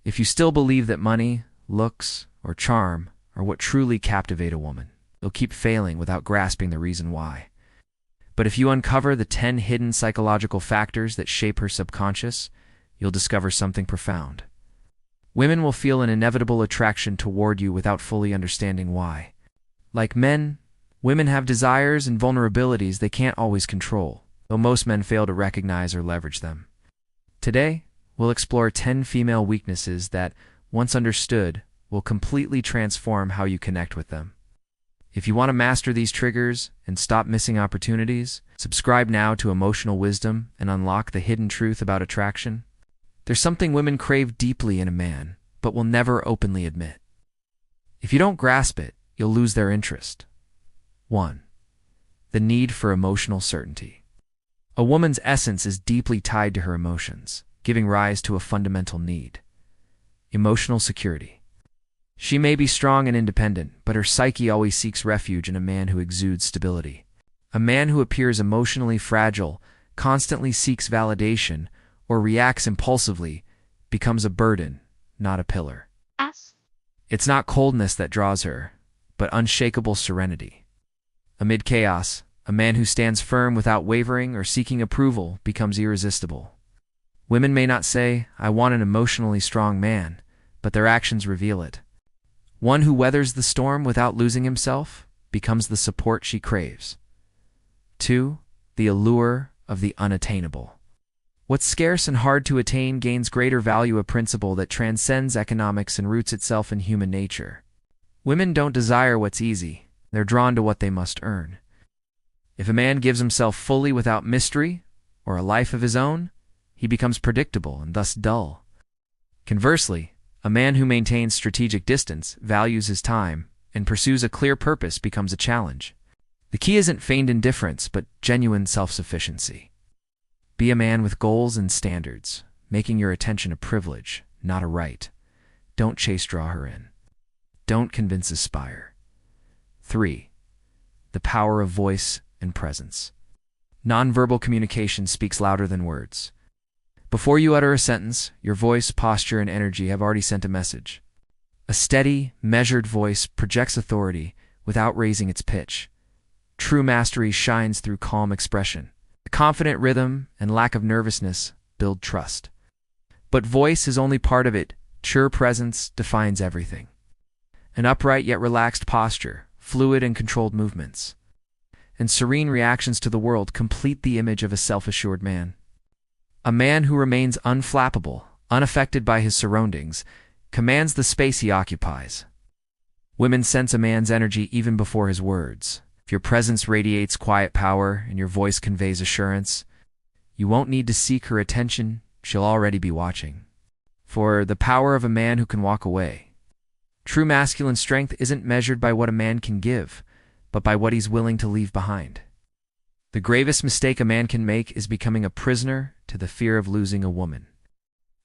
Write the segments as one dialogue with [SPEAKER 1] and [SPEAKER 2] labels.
[SPEAKER 1] If you still believe that money, looks, or charm are what truly captivate a woman, you'll keep failing without grasping the reason why. But if you uncover the 10 hidden psychological factors that shape her subconscious, you'll discover something profound. Women will feel an inevitable attraction toward you without fully understanding why. Like men, women have desires and vulnerabilities they can't always control, though most men fail to recognize or leverage them. Today, we'll explore 10 female weaknesses that, once understood, will completely transform how you connect with them. If you want to master these triggers and stop missing opportunities, subscribe now to Emotional Wisdom and unlock the hidden truth about attraction. There's something women crave deeply in a man, but will never openly admit. If you don't grasp it, you'll lose their interest. 1. The need for emotional certainty. A woman's essence is deeply tied to her emotions, giving rise to a fundamental need: emotional security. She may be strong and independent, but her psyche always seeks refuge in a man who exudes stability. A man who appears emotionally fragile, constantly seeks validation, or reacts impulsively becomes a burden, not a pillar. It's not coldness that draws her, but unshakable serenity. Amid chaos, a man who stands firm without wavering or seeking approval becomes irresistible. Women may not say, "I want an emotionally strong man," but their actions reveal it. One who weathers the storm without losing himself becomes the support she craves. 2. The allure of the unattainable. What's scarce and hard to attain gains greater value, a principle that transcends economics and roots itself in human nature. Women don't desire what's easy, they're drawn to what they must earn. If a man gives himself fully without mystery or a life of his own, he becomes predictable and thus dull. Conversely, a man who maintains strategic distance, values his time, and pursues a clear purpose becomes a challenge. The key isn't feigned indifference, but genuine self-sufficiency. Be a man with goals and standards, making your attention a privilege, not a right. Don't draw her in. Don't convince, aspire. 3. The power of voice and presence. Nonverbal communication speaks louder than words. Before you utter a sentence, your voice, posture, and energy have already sent a message. A steady, measured voice projects authority without raising its pitch. True mastery shines through calm expression. A confident rhythm and lack of nervousness build trust. But voice is only part of it. True presence defines everything. An upright yet relaxed posture, fluid and controlled movements, and serene reactions to the world complete the image of a self-assured man. A man who remains unflappable, unaffected by his surroundings, commands the space he occupies. Women sense a man's energy even before his words. If your presence radiates quiet power and your voice conveys assurance, you won't need to seek her attention, she'll already be watching. For the power of a man who can walk away. True masculine strength isn't measured by what a man can give, but by what he's willing to leave behind. The gravest mistake a man can make is becoming a prisoner to the fear of losing a woman.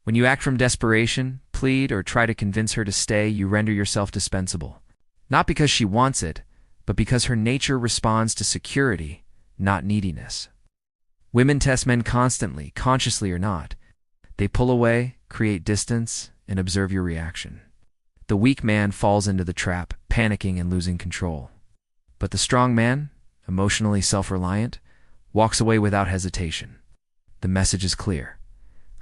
[SPEAKER 1] When you act from desperation, plead, or try to convince her to stay, you render yourself dispensable. Not because she wants it, but because her nature responds to security, not neediness. Women test men constantly, consciously or not. They pull away, create distance, and observe your reaction. The weak man falls into the trap, panicking and losing control. But the strong man, emotionally self-reliant, walks away without hesitation. The message is clear.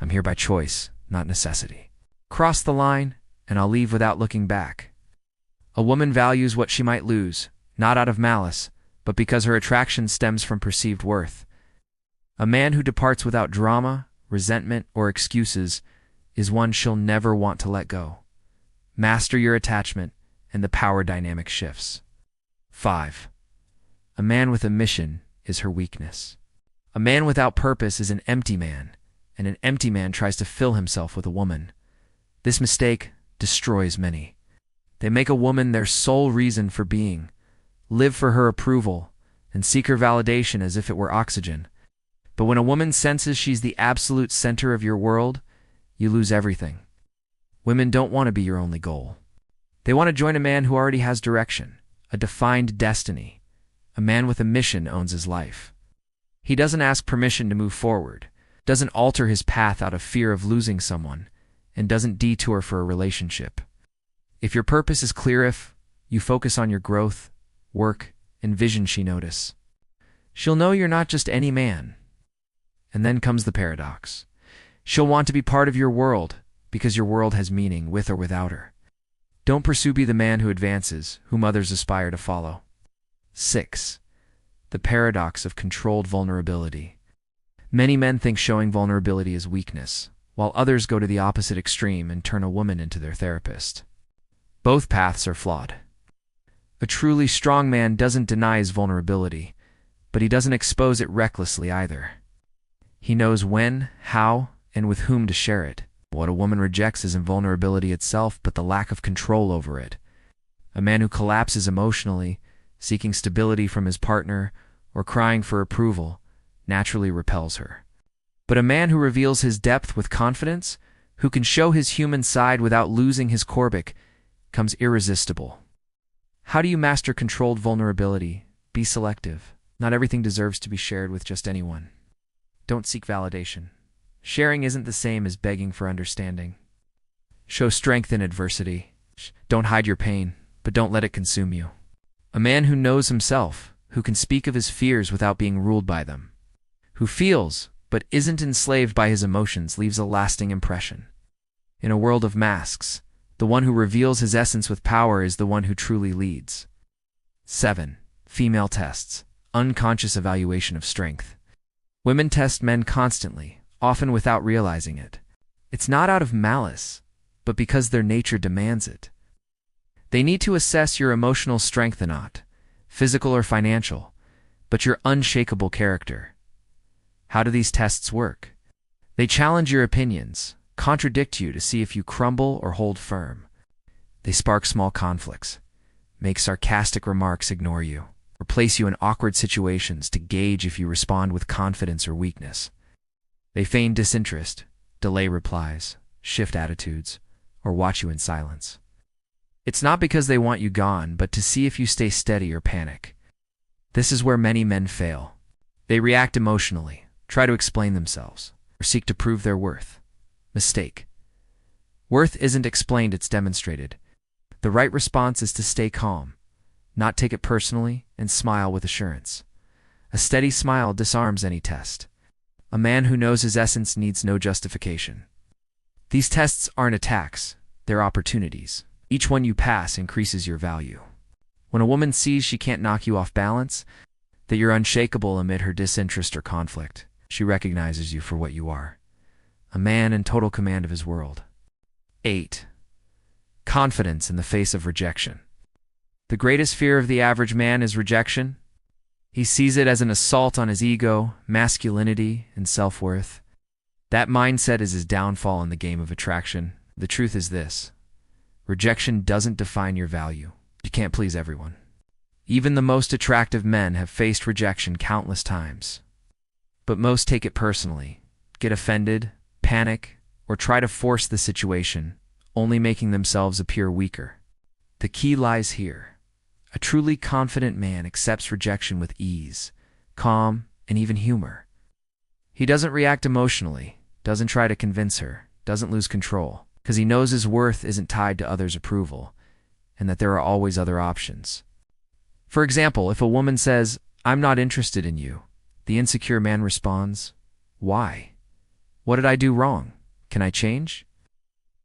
[SPEAKER 1] I'm here by choice, not necessity. Cross the line, and I'll leave without looking back. A woman values what she might lose, not out of malice, but because her attraction stems from perceived worth. A man who departs without drama, resentment, or excuses is one she'll never want to let go. Master your attachment, and the power dynamic shifts. 5. A man with a mission is her weakness. A man without purpose is an empty man, and an empty man tries to fill himself with a woman. This mistake destroys many. They make a woman their sole reason for being, live for her approval, and seek her validation as if it were oxygen. But when a woman senses she's the absolute center of your world, you lose everything. Women don't want to be your only goal. They want to join a man who already has direction, a defined destiny. A man with a mission owns his life. He doesn't ask permission to move forward, doesn't alter his path out of fear of losing someone, and doesn't detour for a relationship. If your purpose is clear, if you focus on your growth, work, and vision, she'll know you're not just any man. And then comes the paradox. She'll want to be part of your world because your world has meaning with or without her. Don't pursue be the man who advances, whom others aspire to follow. 6. The paradox of controlled vulnerability. Many men think showing vulnerability is weakness, while others go to the opposite extreme and turn a woman into their therapist. Both paths are flawed. A truly strong man doesn't deny his vulnerability, but he doesn't expose it recklessly either. He knows when, how, and with whom to share it. What a woman rejects isn't vulnerability itself, but the lack of control over it. A man who collapses emotionally, seeking stability from his partner, or crying for approval, naturally repels her. But a man who reveals his depth with confidence, who can show his human side without losing his Corbic, comes irresistible. How do you master controlled vulnerability? Be selective. Not everything deserves to be shared with just anyone. Don't seek validation. Sharing isn't the same as begging for understanding. Show strength in adversity. Don't hide your pain, but don't let it consume you. A man who knows himself, who can speak of his fears without being ruled by them, who feels but isn't enslaved by his emotions, leaves a lasting impression. In a world of masks, the one who reveals his essence with power is the one who truly leads. 7. Female tests. Unconscious evaluation of strength. Women test men constantly, often without realizing it. It's not out of malice, but because their nature demands it. They need to assess your emotional strength, not physical or financial, but your unshakable character. How do these tests work? They challenge your opinions, contradict you to see if you crumble or hold firm. They spark small conflicts, make sarcastic remarks ignore you, or place you in awkward situations to gauge if you respond with confidence or weakness. They feign disinterest, delay replies, shift attitudes, or watch you in silence. It's not because they want you gone, but to see if you stay steady or panic. This is where many men fail. They react emotionally, try to explain themselves, or seek to prove their worth. Mistake. Worth isn't explained, it's demonstrated. The right response is to stay calm, not take it personally, and smile with assurance. A steady smile disarms any test. A man who knows his essence needs no justification. These tests aren't attacks, they're opportunities. Each one you pass increases your value. When a woman sees she can't knock you off balance, that you're unshakable amid her disinterest or conflict, she recognizes you for what you are. A man in total command of his world. 8. Confidence in the face of rejection. The greatest fear of the average man is rejection. He sees it as an assault on his ego, masculinity, and self-worth. That mindset is his downfall in the game of attraction. The truth is this: rejection doesn't define your value. You can't please everyone. Even the most attractive men have faced rejection countless times. But most take it personally, get offended, panic, or try to force the situation, only making themselves appear weaker. The key lies here. A truly confident man accepts rejection with ease, calm, and even humor. He doesn't react emotionally, doesn't try to convince her, doesn't lose control, because he knows his worth isn't tied to others' approval, and that there are always other options. For example, if a woman says, "I'm not interested in you," the insecure man responds, "Why? What did I do wrong? Can I change?"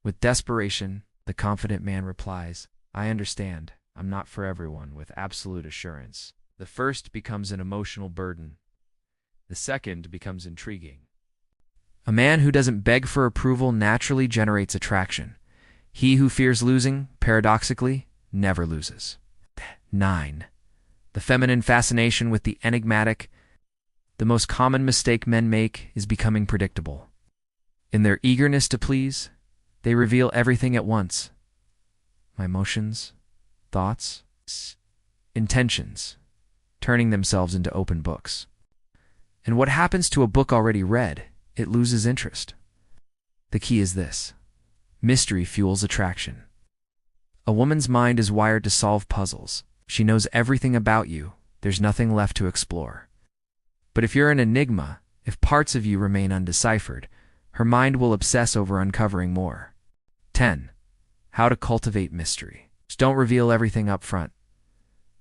[SPEAKER 1] With desperation, the confident man replies, "I understand. I'm not for everyone," with absolute assurance. The first becomes an emotional burden. The second becomes intriguing. A man who doesn't beg for approval naturally generates attraction. He who fears losing, paradoxically, never loses. 9. The feminine fascination with the enigmatic. The most common mistake men make is becoming predictable. In their eagerness to please, they reveal everything at once. My emotions, thoughts, intentions, turning themselves into open books. And what happens to a book already read? It loses interest. The key is this: mystery fuels attraction. A woman's mind is wired to solve puzzles. She knows everything about you. There's nothing left to explore. But if you're an enigma, if parts of you remain undeciphered, her mind will obsess over uncovering more. 10. How to cultivate mystery. Just don't reveal everything up front.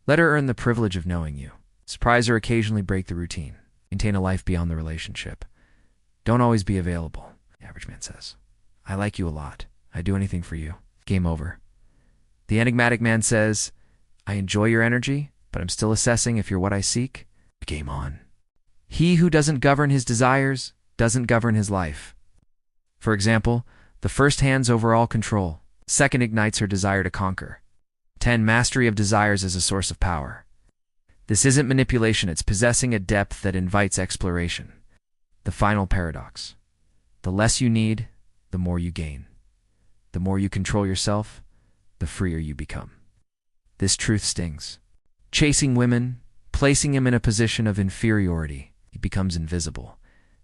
[SPEAKER 1] Let her earn the privilege of knowing you. Surprise her, occasionally break the routine. Maintain a life beyond the relationship. Don't always be available. The average man says, I like you a lot. I'd do anything for you. Game over. The enigmatic man says, I enjoy your energy, but I'm still assessing if you're what I seek. Game on. He who doesn't govern his desires doesn't govern his life. For example, the first hands over all control. Second ignites her desire to conquer. 10. Mastery of desires as a source of power. This isn't manipulation, it's possessing a depth that invites exploration. The final paradox. The less you need, the more you gain. The more you control yourself, the freer you become. This truth stings. Chasing women, placing him in a position of inferiority, he becomes invisible,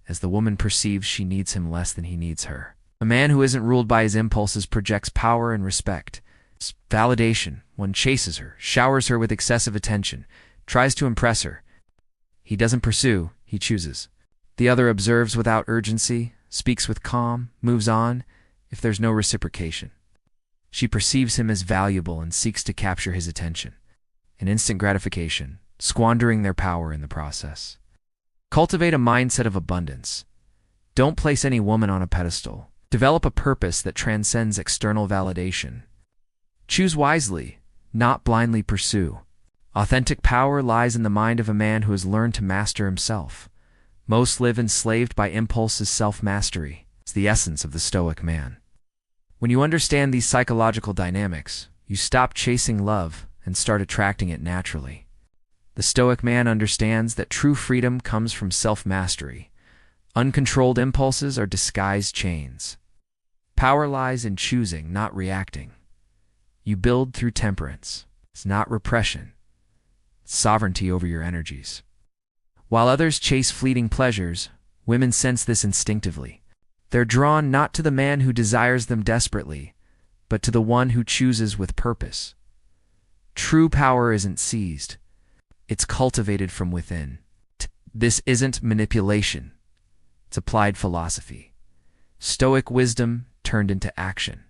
[SPEAKER 1] as the woman perceives she needs him less than he needs her. A man who isn't ruled by his impulses projects power and respect. Validation. One chases her, showers her with excessive attention, tries to impress her. He doesn't pursue, he chooses. The other observes without urgency, speaks with calm, moves on, if there's no reciprocation. She perceives him as valuable and seeks to capture his attention. An instant gratification, squandering their power in the process. Cultivate a mindset of abundance. Don't place any woman on a pedestal. Develop a purpose that transcends external validation. Choose wisely, not blindly pursue. Authentic power lies in the mind of a man who has learned to master himself. Most live enslaved by impulses. Self-mastery. It's the essence of the Stoic man. When you understand these psychological dynamics, you stop chasing love and start attracting it naturally. The Stoic man understands that true freedom comes from self-mastery. Uncontrolled impulses are disguised chains. Power lies in choosing, not reacting. You build through temperance. It's not repression. It's sovereignty over your energies. While others chase fleeting pleasures, women sense this instinctively. They're drawn not to the man who desires them desperately, but to the one who chooses with purpose. True power isn't seized. It's cultivated from within. This isn't manipulation. It's applied philosophy. Stoic wisdom turned into action.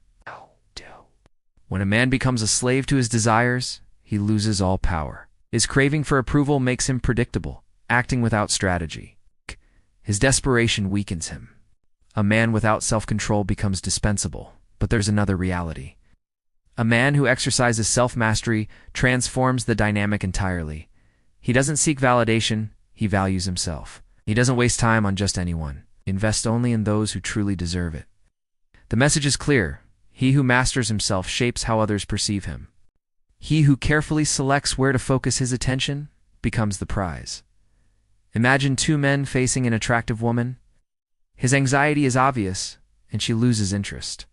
[SPEAKER 1] When a man becomes a slave to his desires, he loses all power. His craving for approval makes him predictable, acting without strategy. His desperation weakens him. A man without self-control becomes dispensable, but there's another reality. A man who exercises self-mastery transforms the dynamic entirely. He doesn't seek validation, he values himself. He doesn't waste time on just anyone. He invests only in those who truly deserve it. The message is clear. He who masters himself shapes how others perceive him. He who carefully selects where to focus his attention becomes the prize. Imagine two men facing an attractive woman. His anxiety is obvious, and she loses interest.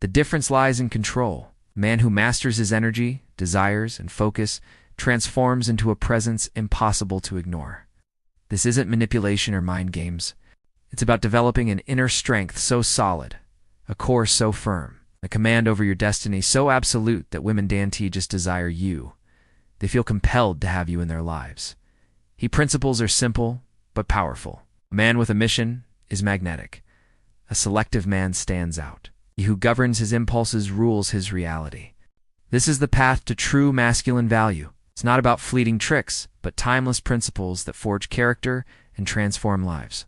[SPEAKER 1] The difference lies in control. A man who masters his energy, desires, and focus transforms into a presence impossible to ignore. This isn't manipulation or mind games. It's about developing an inner strength so solid, a core so firm, a command over your destiny so absolute that women dainty just desire you. They feel compelled to have you in their lives. His principles are simple, but powerful. A man with a mission is magnetic. A selective man stands out. He who governs his impulses rules his reality. This is the path to true masculine value. It's not about fleeting tricks, but timeless principles that forge character and transform lives.